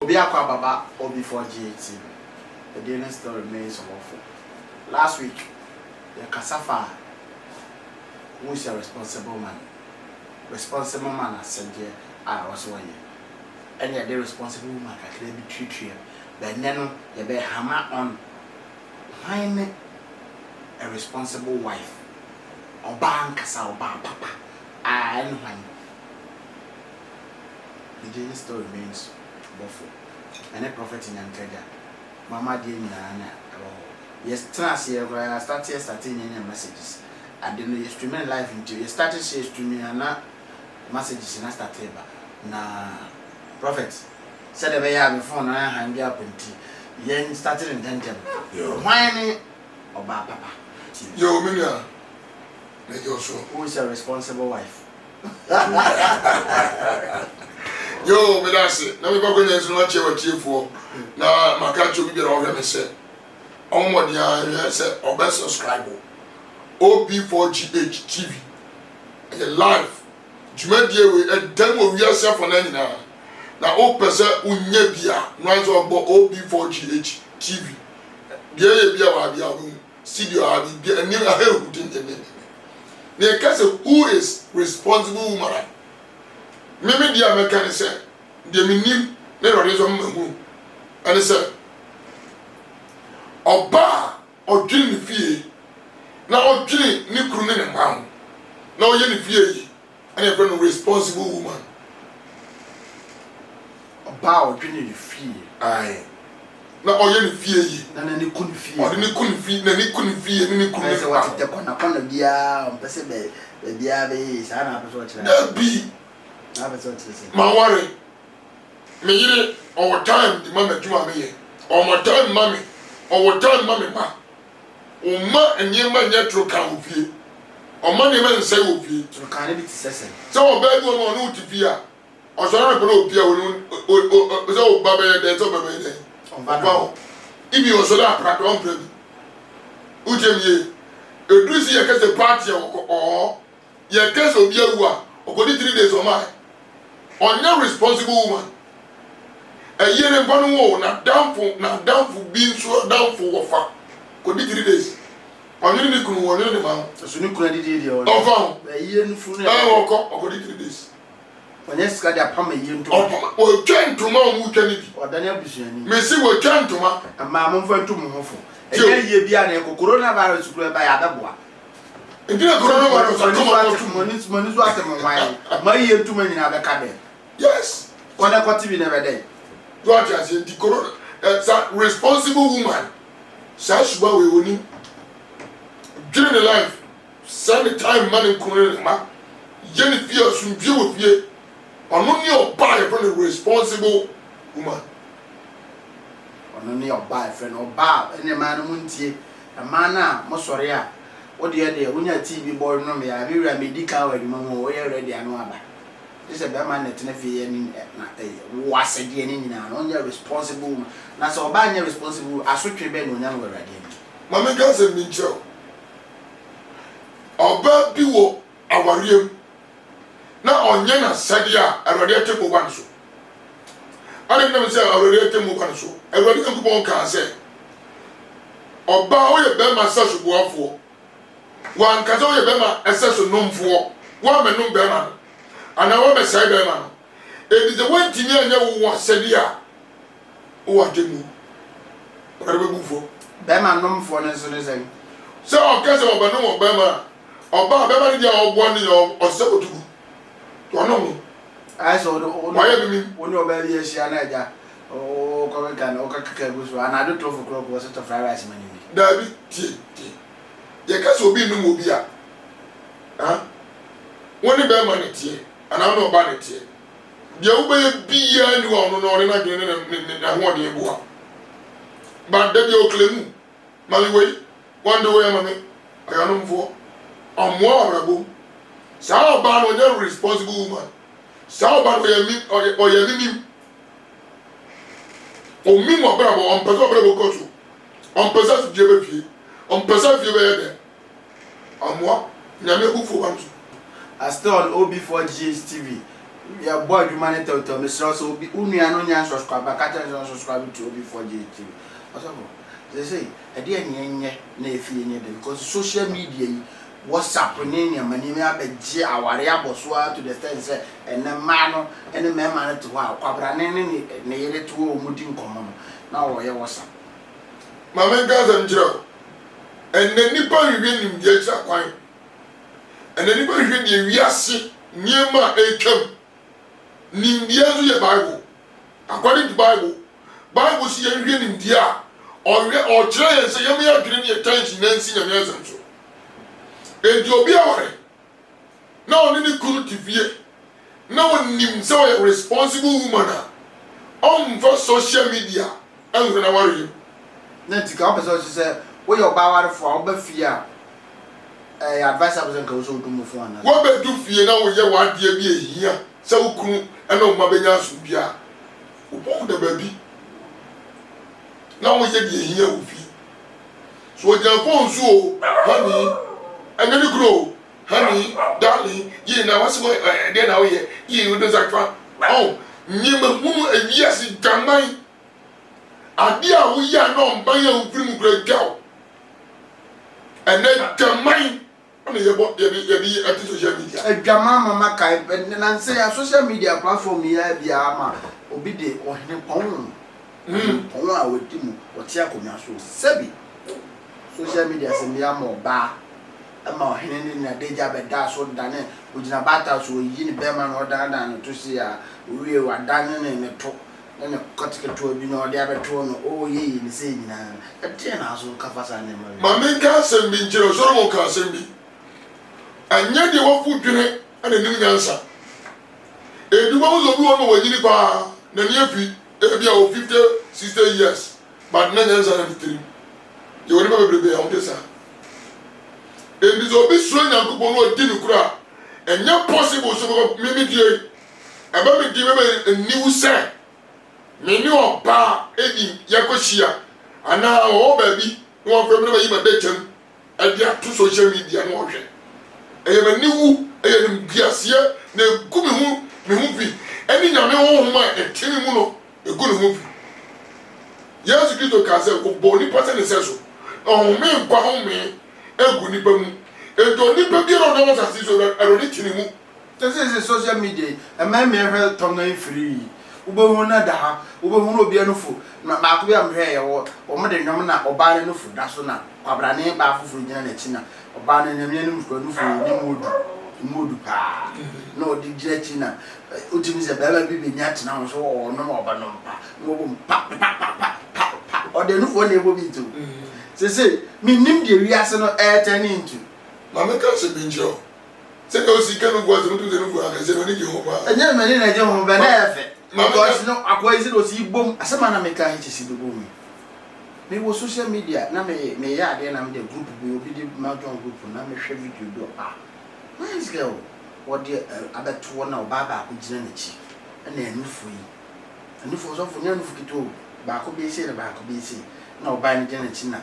Obi akwa baba Obi for GAT. The DNA still remains awful. Last week, the Kasafa, who is a responsible man. Responsible man, I said, I was one year. And yet, the responsible woman can be treated. But then, you better hammer on find a responsible wife. Or bank, or papa. I know when the DNA still remains awful. And a prophet in Antelia. Mama dear Nana. Yes, trans here where I started starting any messages. I didn't streaming live into you started streaming and not messages in a started. Na prophet said the way I have before and I hang up in tea. Yen started in Denton. Whining about papa. Yo, Minya. Who is a responsible wife? Yo, me that's it. Now we go going to watch your chief for. Now my catch will be over me say. On what you say or best subscribe. OB4GH TV. And live. Jumedia we a demo we yourself on any now. Now all person unyebia runs on OB4GH TV. Dear be our be studio be a new hell who didn't. Who is responsible woman? Maybe the American said, the minim, never is on the and he said, Oba or Jimmy Fee, now Jimmy Nikrun and Pound, now Jenny Fee, and a very responsible woman. Oba or Jimmy Fee, aye. Now Jenny Fee, and then you couldn't feel, or you couldn't feel, and you couldn't feel, and you couldn't say what the corner of the on Pacific, the Diabe, Sana, that be. My worry. Me yire our time the mama juma me or my time mommy or time mommy ma. O ma enye ma nya tro kan ofie. O ma ne ma nsai ofie. Tro kan bi tisese. So o ba bi o no ofie a. O so na ko ofie o so ba be de so ba be de. O ba. Ibi o so da pra don pra bi. Ujem ye. Edusi ye kese party o ye kese obi awu a. Okodi 3 days o ma. On your responsible woman. A year and one war, not down for being so down for wafa. Could be 3 days. On your nickel, one in the mouth. So you couldn't do it. Oh, a year and full. I woke up over 3 days. When you got a pump, you or gentleman who can be. Or Daniel Bishan. Messi were gentleman, and Mamma went to Mofo. A year beyond a coronavirus to by Adaboa. And then a coronavirus, money's what my year too many other cabin. Yes. What I got to be never day. What I said, the corona, that responsible woman. Such what we will need. During the life, send the time man in Corona, Jenny fears from view of ye, or no near buy from the responsible woman. Or no near buy friend or bar, any man won't see a man, Mossoria. What the idea when your TV boy no me, I will medical and mamma where ready and one. This is a man that never was again on your responsible. Now, so by your responsible, I should be when you were again. Mamma girls and me, Joe. Our bird be wo, our real. Now, on Yana Sadia, I already take one so. I didn't never say I already take one so. I already come to one can say. Or bow your bema such a war for. One can tell your bema a such a known for. One man no bema. And I want to say, man, it is the one thing you want said here. What do you what are we going for? Bema no for anything. So, I guess I'm a no Bema or Baba, or 1 year or so to go. I saw the why you mean when you're very Shanaja or Korean or Kakabus, and I don't know for crop was it a fried rice money. David, your case will be no mobile. Huh? When the Bema is and I know about it here. The obey be anyone no in a 1 year boy. But then you claim, Maliway, one day, mammy, I am for a more honorable. Sao ban on your responsible woman. Sao ban or your living. O me, my brother, on Pessoa Cotu, on Pessoa Jebby, on Pessoa Jebby. And what? Never who for one. I still on OB4GH TV. ya boy adwuma ne tawtaw me sra so obi unua no nya subscribe ka cha subscribe to obi for GT osafo they say e de enye na efie nye de because social media yi WhatsApp ne ne mani me abegye aware abosoa to the extent say ene ma no ene me ma no to wa kwabra ne yere to o mudi nkomo no na wo ye WhatsApp mama gaza njiro ene nipa wiwe nim de acha kwan ene nipa wiwe de wiase niema ekem nim de azu ye Bible according to Bible si ye wiwe nim de a o kire ye say ye me adwene ne attention na nsi nyame azanso edi obi aware na oni ni kunu tivie na onim say o responsible woman on for social media and na worry na tika person say we your baware for oba fie a advice person ka so do mo fo ana wo be du fie na wo ye wade bi ehia say wo kunu na o ma benya so bia wo bo da baby na wo ye bi ehia wo fie so janfo nso honey and then grow honey darling ye na what's go there now ye we do zakwa oh nyima hunu awiase gaman ade a wo ya no mban ya ofrim kura gaw and then gaman on ye be at social media adwama mama kai na say social media platform ya bia ama obi de ohene pon pon a wodimu otia konwa so sebi social media se bia mo ba ama ohene ni na deja be da so dane ogina bata so yi ni be ma no dan dan to si a owie wa dan ne to ne kotike to bi no de abeto no o ye ni se nyina e na so kafasa ne ma men ka sem bi njiro so mo ka sem bi anya de wo fu dwene ana nim nyansa eduma wo zo bi wo no wanyini pa na ne afi e bia o 50 60 years but na nyansa na 3 ye woni ba bebrebe ya wonte sa so be so nyankopon no di nukura enya possible so me die aba me di me niwu se me ni oba edi yakoshia ana o ba bi no from me yi ma dechem adi atu social media no hwe eye me niwu eye nim giase na egu me hu bi eni nyame ho ho ma etimi mu no egu ne hu bi Yesu Kristo ka se ko boni pata ne se so o me kwa ho me egu ni bamu edo ni pe bi ro do sa si so ero ni tini mu this is social media e ma me hwe tom na free ubehu na da ha ubehu no obi anufo na ma ko bi am hwe ye wo mo de nwom na oba ne nufu da so na kwabrane ba afufuru gina na chi na oba ne nyame ne nufu ni modu pa no odi gina chi na utimi se baba bi be nya tena so o no oba no pa no bo pa o de nufu ne bo bi to se mi nim de wiase no etani into mama ka se binjo se ka o si kanu gwa se mutu ze nufu aka se no ni je ho ba enye me ni na je ho ba na efe because no akwa isi do si bom asema na me ka hi si do bom me wo social media na me ya ade na me de group bi obi de ma join group na me hwe video do nice girl what the abeto na oba ba ko gina na chi na enufu yi enufu so fo nya enufu kito ba ko bi ese na ba ko bi ese na oba ni gina na chi na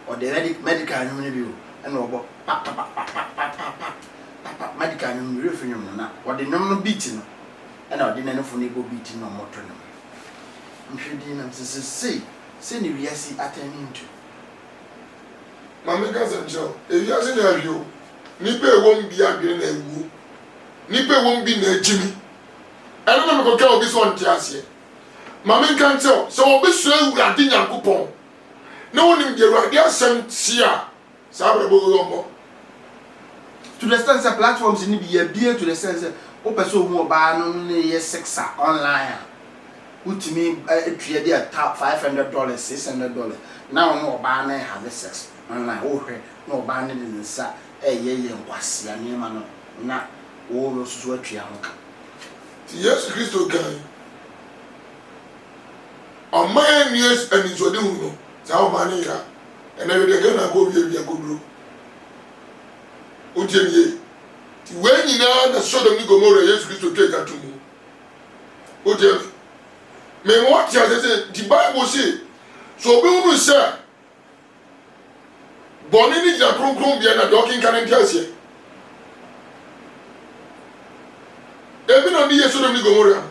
o de medical nyum ne bi o na obo pa medical nyum refu nyum na o de nyum no beat no na o de na enufu ne bo beat no moto no mhwedi na se ni wiase attending to mama ka se njo e wiase na ahio ni pe won bi adwene na ewu ni pe won bi na agimi eno na me ko ka obi so nte ase mama ka nte so obi so awurade nyankopon na wonim de awurade asem sia sa bra bo yo to the sense platforms ni bi bia to the sense o person hu oba no ne ye sexa online utimi atua dia $500 $600 na no oba na have sex online o hwe na oba ne de nsa ye nkwase anema no na wo so atua ho ka ti Yesu Kristo gan o man yes and so de hu no sa o man ya ena we de na go wie ko duro o je nie ti we nyina na Sodom ni Gomorrah Yesu Kristo teka tumu o je me what ya say the Bible say so be unu say boni ni ja kronkron bia na dokin kan ntia se ebi no ni Yesu no ni Gomora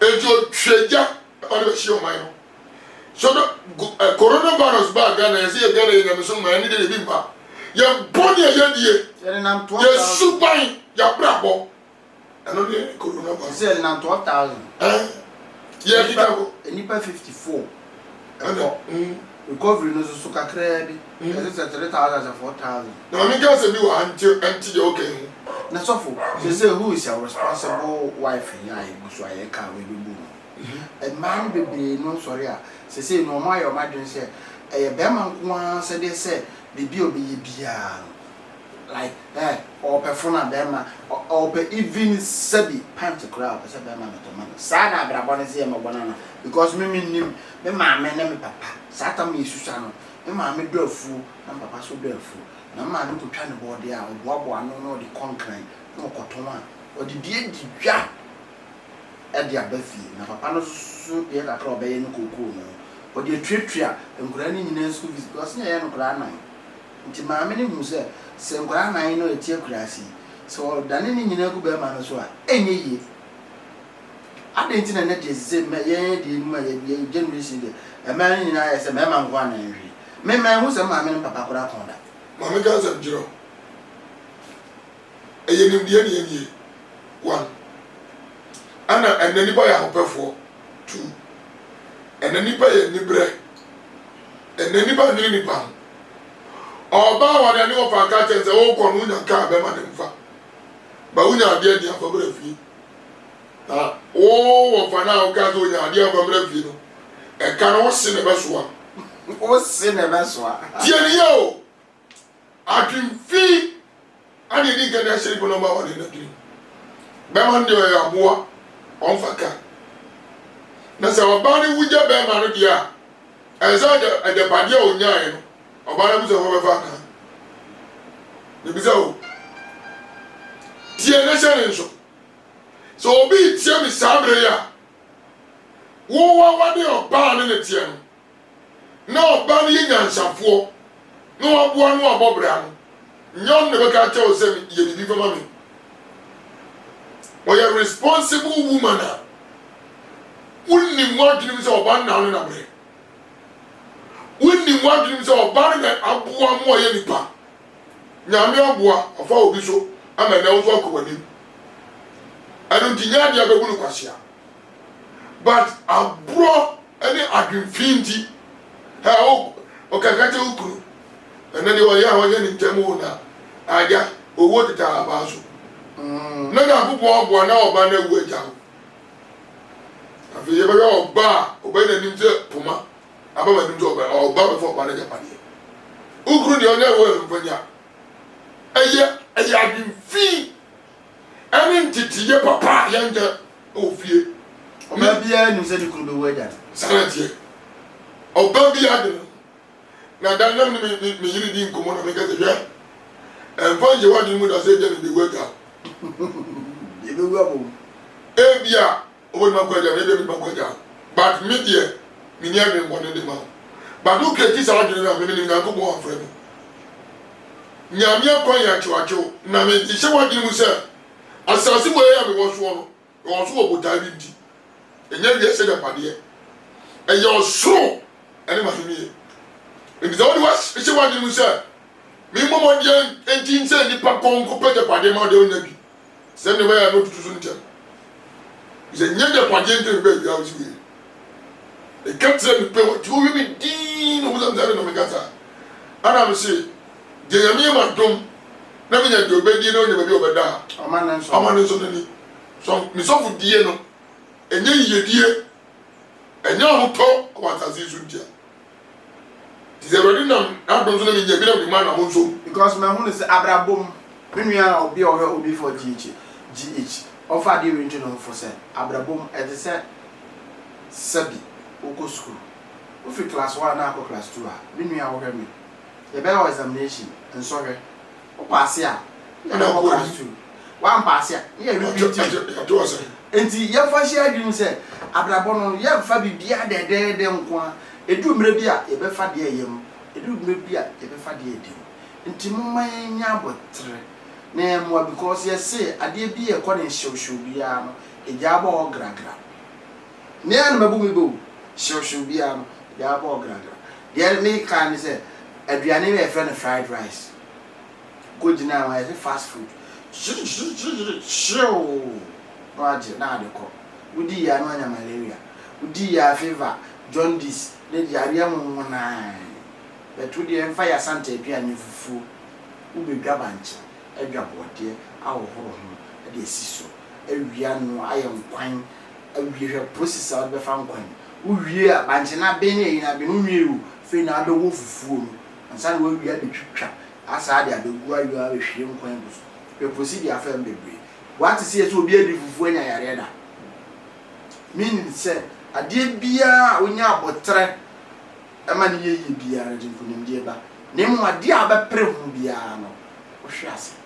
ejo tweja on be shi o man no so the coronavirus ba Ghana yesi e Ghana yenya so man ni de bi mba ye body ye die ye nam 12,000 ye suban ya brabo ano de coronavirus ye nam 12,000 ye dikago enipa 54 recovery no so kakra bi ye say 3,000 to 4,000 na mi ga say bi wa anti de okay na sofo say who is your responsible wife ya igusu ayeka we bi bu a man bebre no sorry a say no ma your madwen say e be man ko say dey say bibi obi ye bia like or perform be man or even sabi pant crowd say be man to man sa na brabo ne say me bona because me nim me ma me na me papa sa ta me susa no me ma me do afu na papa so do afu na ma me ko twa ne body a oboabo ano no de concrete no koton a o de die di dwa e de abafi na papa no so de ka kra obeye no kokoo no o de twetwea nkura ni nyina school fees because na ye no kra nan nti ma me ne hu se nkura nan no etie kurasi so dane ni nyina ku be ma no so a enye ye ade nti na na de se me ye de ma ye generation de e ma ni nyina ye se me ma nkwa nan hwi me ma hu se ma me ne papa kra kon da ma me ga se jiro eye nim de ye one ana enani ba ya hopefo two enani ba ye ni bre enani ba ni ni pa oba wa ni wo fa ka chense wo ko nu nya ka be ma ne mfa ba unya ade ade afa bra fi na wo fa na o ka zo nya ade afa bra fi no e ka no se ne be so a o se ne be so a tie ni yo adwin fi ani ni ga na shiri ko no ba wa ni na dwin be ma ndi o ya boa on faka na se oba ni wuje be ma no dia eza de bade o nyaa no oba na buzo ho be faka ni bizo tie na share nso so obi tie mi sabre ya wo wa de oba ne tie no na oba ni nyansafo no aboa no abobra no nyom ne be ka che o se ye bibi fama mi we are responsible woman unni mwadini se oba na no na bre unni mwadini se oba na aboa mo ye nipa nyame aboa ofa obi so ama na wo so akobani anu dinya dia be bulu kwasia but abro any adwinfinti ha o kakate ukuru enani wo ya wo ye ni ntemu na aja owo tita abaso na na abubu obo na oba na ewu eja afi ye ba oba na nim se puma aba ma nim se oba be fo oba na japade ukuru ni onye wo mfanya eye adwinfi ani ntiti ye papa ye nje ofie oba bia nim se di kuru be wo eja salatie oba bia de na dan nam ni mi yiri di nkomo na me ka se hwe enfanje wadi mu da se je ni de wega ebe wo abo ebia obo ma kwaja ebe ma kwaja but media mi ni ade mo de ma but o kreti sa wadi na me ni na ko mo afre no nyame akwan ya chiwacho na me di se wadi mu se asasi bo ya me wo so no wo so oboda bi di enye de se da pade e yo so ene ma ni e di wadi wa se wadi mu se mi momo die enti nse ni pa konko pe de pade ma de onabi se ne ba ya no tutu ntia ze nye de pade nte be ya o ji e katre ni pe wo ti o wi di no mo zan no me kasa ana me se je ya mi ma dom na me nya de obedi no nya be obeda amana nso ni so mi so fu die no enye yedie enye o to o atasi su ntia ti ze rodi na adom so na mi nya bi na di man na mo so because my home is abrabom menua obi obi for gh offer the range no for say abrabom e dey say sabi oko school o fi class 1 na ko class 2 a menua wo hwe me e be examination nso hwe o pass ya na ko class 2 one pass ya ye repeat enti ye fa share dream say abrabom no ye fa bibia de nko a edu mre bia ye be fa de yem edu mre bia ye be fa de edim nti mma nya botre na mo because you say ade bi e ko ne hyew bia no eja ba o gragra ne an mabu mi bo hyew bia no eja ba o gragra de me kan say aduane me e fe no fried rice go gina wa fast food shoo no aje na ade ko udi ya no anya malaria udi ya fever jaundice le diarrhea mo na betu de emfa ya santa aduane fufu ubedwa banche adwa bode awohoro ho de asiso awia no ayem kwan awie hwe processor be fa nkwan uwie banche na be ne yi na be no wie o fe na do wo fufu no ansa na wawie de twitwa asa de abegu ayo a hwe nkwan buso be procedure afa mbebe what is here so obi adi fufu anya yare da meaning say ade bia onya abotre ama ne ye bia de nkunim de ba nemu ade a be pre hu bia no o hwe ase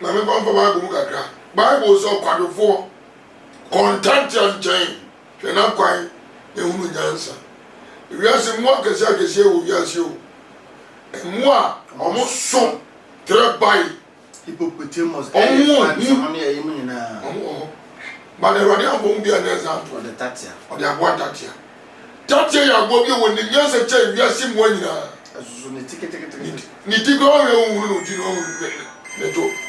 na me kon fa Bible kakra Bible so kwadofo content and chain hwe na kwan ehunu nyansa wiase mo akese wo wiase o emu a omo so trebai hippopotamus money e yemu nyina but the radio bomb be an example the tatia or the what tatia ya go bi won ni nyansa che wiase mo nyina asusu ne tike ni tike o we ohunu no ji no ne to